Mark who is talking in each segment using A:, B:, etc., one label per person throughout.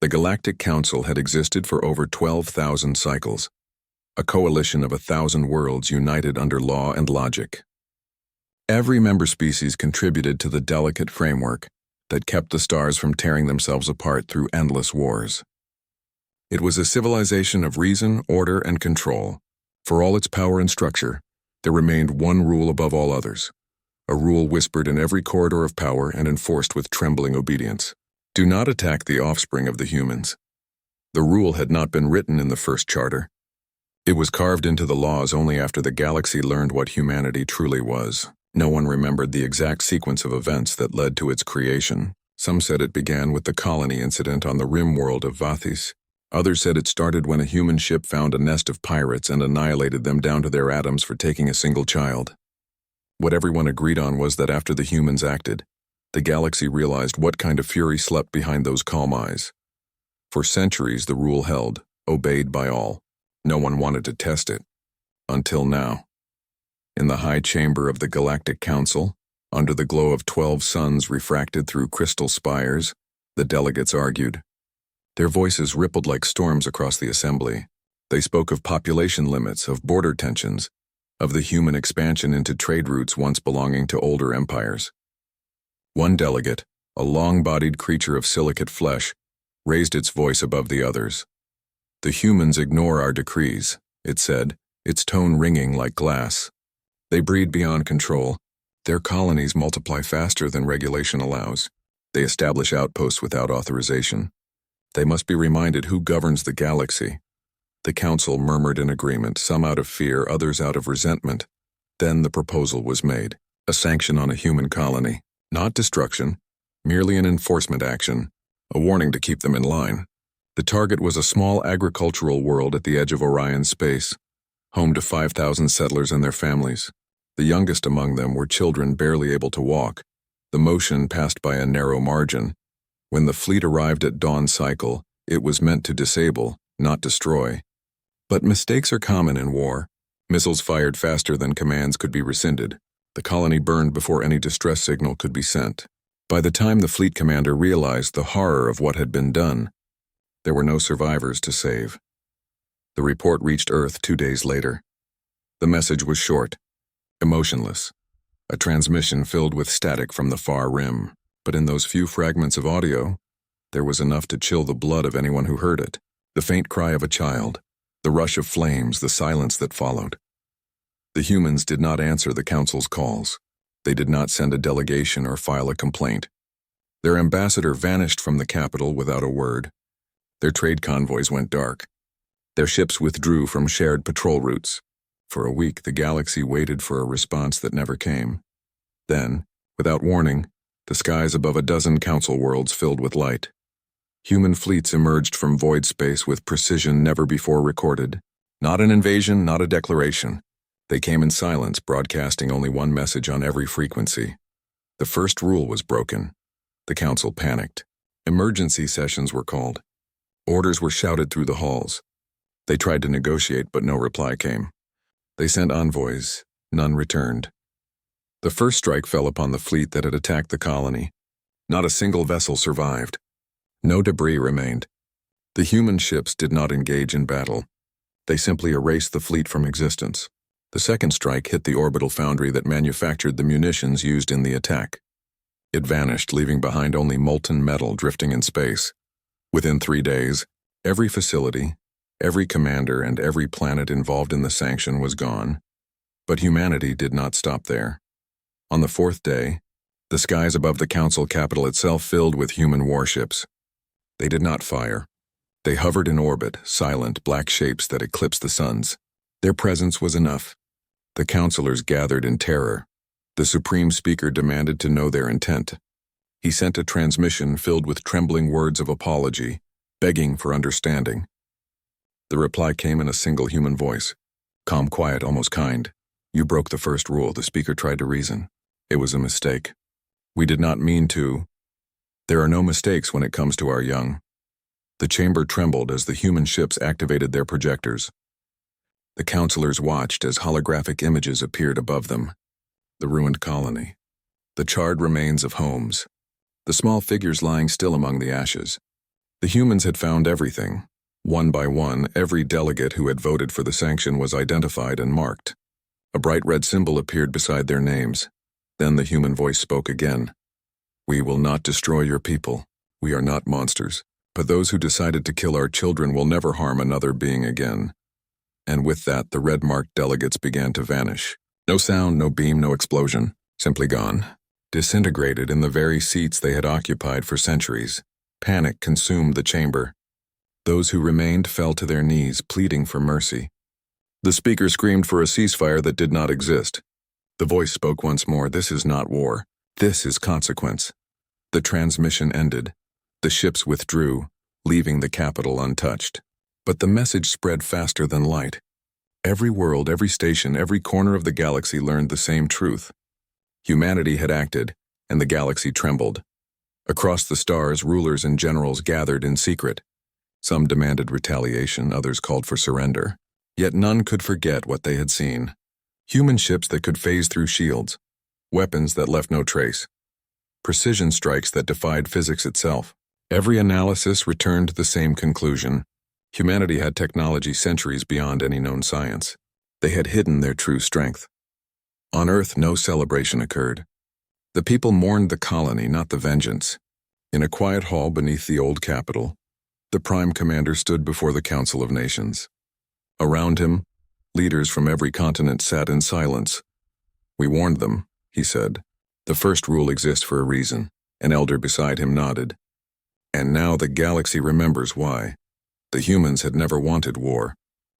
A: The Galactic Council had existed for over 12,000 cycles, a coalition of 1,000 worlds united under law and logic. Every member species contributed to the delicate framework that kept the stars from tearing themselves apart through endless wars. It was a civilization of reason, order, and control. For all its power and structure, there remained one rule above all others, a rule whispered in every corridor of power and enforced with trembling obedience. Do not attack the offspring of the humans. The rule had not been written in the first charter. It was carved into the laws only after the galaxy learned what humanity truly was. No one remembered the exact sequence of events that led to its creation. Some said it began with the colony incident on the rim world of Vathis. Others said it started when a human ship found a nest of pirates and annihilated them down to their atoms for taking a single child. What everyone agreed on was that after the humans acted, the galaxy realized what kind of fury slept behind those calm eyes. For centuries, the rule held, obeyed by all. No one wanted to test it. Until now. In the high chamber of the Galactic Council, under the glow of 12 suns refracted through crystal spires, the delegates argued. Their voices rippled like storms across the assembly. They spoke of population limits, of border tensions, of the human expansion into trade routes once belonging to older empires. One delegate, a long-bodied creature of silicate flesh, raised its voice above the others. The humans ignore our decrees, it said, its tone ringing like glass. They breed beyond control. Their colonies multiply faster than regulation allows. They establish outposts without authorization. They must be reminded who governs the galaxy. The council murmured in agreement, some out of fear, others out of resentment. Then the proposal was made, a sanction on a human colony. Not destruction, merely an enforcement action, a warning to keep them in line. The target was a small agricultural world at the edge of Orion's space, home to 5,000 settlers and their families. The youngest among them were children barely able to walk. The motion passed by a narrow margin. When the fleet arrived at dawn cycle, it was meant to disable, not destroy. But mistakes are common in war. Missiles fired faster than commands could be rescinded. The colony burned before any distress signal could be sent. By the time the fleet commander realized the horror of what had been done, there were no survivors to save. The report reached Earth 2 days later. The message was short, emotionless, a transmission filled with static from the far rim. But in those few fragments of audio, there was enough to chill the blood of anyone who heard it. The faint cry of a child, the rush of flames, the silence that followed. The humans did not answer the council's calls. They did not send a delegation or file a complaint. Their ambassador vanished from the capital without a word. Their trade convoys went dark. Their ships withdrew from shared patrol routes. For a week, the galaxy waited for a response that never came. Then, without warning, the skies above a dozen council worlds filled with light. Human fleets emerged from void space with precision never before recorded. Not an invasion, not a declaration. They came in silence, broadcasting only one message on every frequency. The first rule was broken. The council panicked. Emergency sessions were called. Orders were shouted through the halls. They tried to negotiate, but no reply came. They sent envoys. None returned. The first strike fell upon the fleet that had attacked the colony. Not a single vessel survived. No debris remained. The human ships did not engage in battle. They simply erased the fleet from existence. The second strike hit the orbital foundry that manufactured the munitions used in the attack. It vanished, leaving behind only molten metal drifting in space. Within 3 days, every facility, every commander, and every planet involved in the sanction was gone. But humanity did not stop there. On the 4th day, the skies above the council capital itself filled with human warships. They did not fire. They hovered in orbit, silent, black shapes that eclipsed the suns. Their presence was enough. The councilors gathered in terror. The Supreme Speaker demanded to know their intent. He sent a transmission filled with trembling words of apology, begging for understanding. The reply came in a single human voice. Calm, quiet, almost kind. You broke the first rule, the speaker tried to reason. It was a mistake. We did not mean to. There are no mistakes when it comes to our young. The chamber trembled as the human ships activated their projectors. The councilors watched as holographic images appeared above them. The ruined colony. The charred remains of homes. The small figures lying still among the ashes. The humans had found everything. One by one, every delegate who had voted for the sanction was identified and marked. A bright red symbol appeared beside their names. Then the human voice spoke again. "We will not destroy your people. We are not monsters. But those who decided to kill our children will never harm another being again." And with that, the red-marked delegates began to vanish. No sound, no beam, no explosion. Simply gone. Disintegrated in the very seats they had occupied for centuries. Panic consumed the chamber. Those who remained fell to their knees, pleading for mercy. The speaker screamed for a ceasefire that did not exist. The voice spoke once more. "This is not war. This is consequence." The transmission ended. The ships withdrew, leaving the capital untouched. But the message spread faster than light. Every world, every station, every corner of the galaxy learned the same truth. Humanity had acted, and the galaxy trembled. Across the stars, rulers and generals gathered in secret. Some demanded retaliation, others called for surrender. Yet none could forget what they had seen. Human ships that could phase through shields. Weapons that left no trace. Precision strikes that defied physics itself. Every analysis returned to the same conclusion. Humanity had technology centuries beyond any known science. They had hidden their true strength. On Earth, no celebration occurred. The people mourned the colony, not the vengeance. In a quiet hall beneath the old capital, the Prime Commander stood before the Council of Nations. Around him, leaders from every continent sat in silence. "We warned them," he said. "The first rule exists for a reason." An elder beside him nodded. "And now the galaxy remembers why. The humans had never wanted war.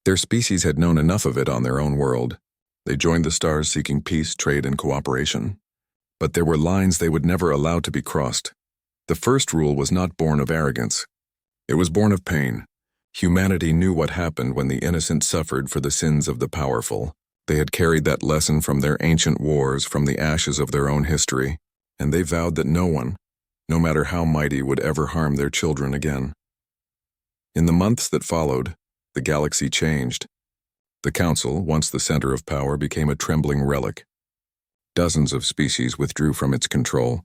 A: Their species had known enough of it on their own world. They joined the stars seeking peace, trade, and cooperation. But there were lines they would never allow to be crossed. The first rule was not born of arrogance. It was born of pain. Humanity knew what happened when the innocent suffered for the sins of the powerful. They had carried that lesson from their ancient wars, from the ashes of their own history, and they vowed that no one, no matter how mighty, would ever harm their children again. In the months that followed, the galaxy changed. The Council, once the center of power, became a trembling relic. Dozens of species withdrew from its control,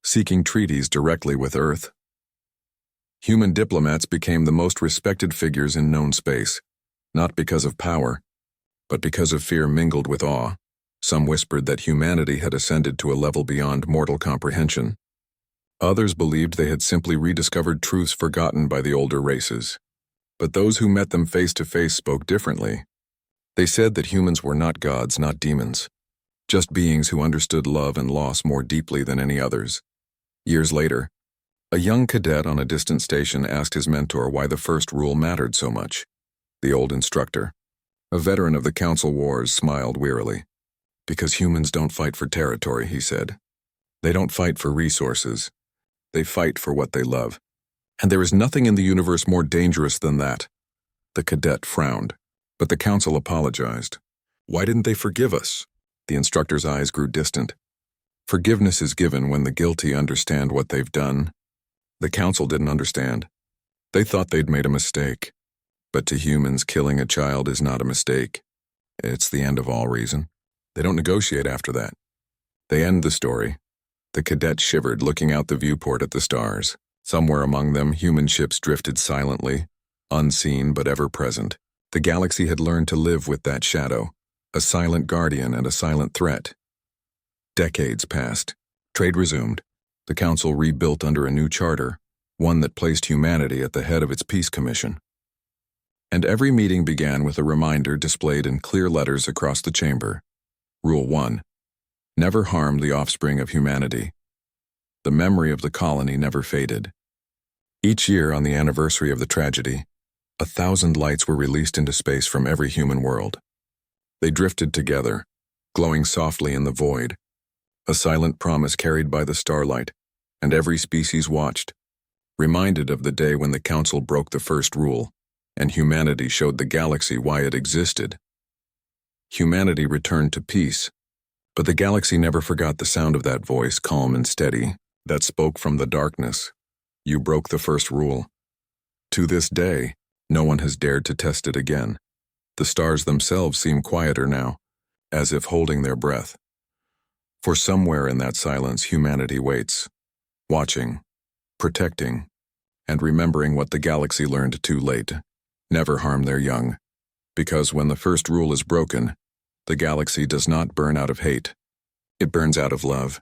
A: seeking treaties directly with Earth. Human diplomats became the most respected figures in known space, not because of power, but because of fear mingled with awe. Some whispered that humanity had ascended to a level beyond mortal comprehension. Others believed they had simply rediscovered truths forgotten by the older races. But those who met them face to face spoke differently. They said that humans were not gods, not demons, just beings who understood love and loss more deeply than any others. Years later, a young cadet on a distant station asked his mentor why the first rule mattered so much. The old instructor, a veteran of the Council Wars, smiled wearily. "Because humans don't fight for territory," he said. "They don't fight for resources. They fight for what they love. And there is nothing in the universe more dangerous than that." The cadet frowned, but the Council apologized. "Why didn't they forgive us?" The instructor's eyes grew distant. "Forgiveness is given when the guilty understand what they've done." The Council didn't understand. They thought they'd made a mistake. But to humans, killing a child is not a mistake. It's the end of all reason. They don't negotiate after that. They end the story. The cadet shivered, looking out the viewport at the stars. Somewhere among them, human ships drifted silently, unseen but ever present. The galaxy had learned to live with that shadow, a silent guardian and a silent threat. Decades passed. Trade resumed. The Council rebuilt under a new charter, one that placed humanity at the head of its peace commission. And every meeting began with a reminder displayed in clear letters across the chamber. Rule 1. Never harm the offspring of humanity. The memory of the colony never faded. Each year on the anniversary of the tragedy, 1,000 lights were released into space from every human world. They drifted together, glowing softly in the void, a silent promise carried by the starlight, and every species watched, reminded of the day when the Council broke the first rule, and humanity showed the galaxy why it existed. Humanity returned to peace, but the galaxy never forgot the sound of that voice, calm and steady, that spoke from the darkness. "You broke the first rule." To this day, no one has dared to test it again. The stars themselves seem quieter now, as if holding their breath. For somewhere in that silence, humanity waits, watching, protecting, and remembering what the galaxy learned too late. Never harm their young. Because when the first rule is broken, the galaxy does not burn out of hate. It burns out of love.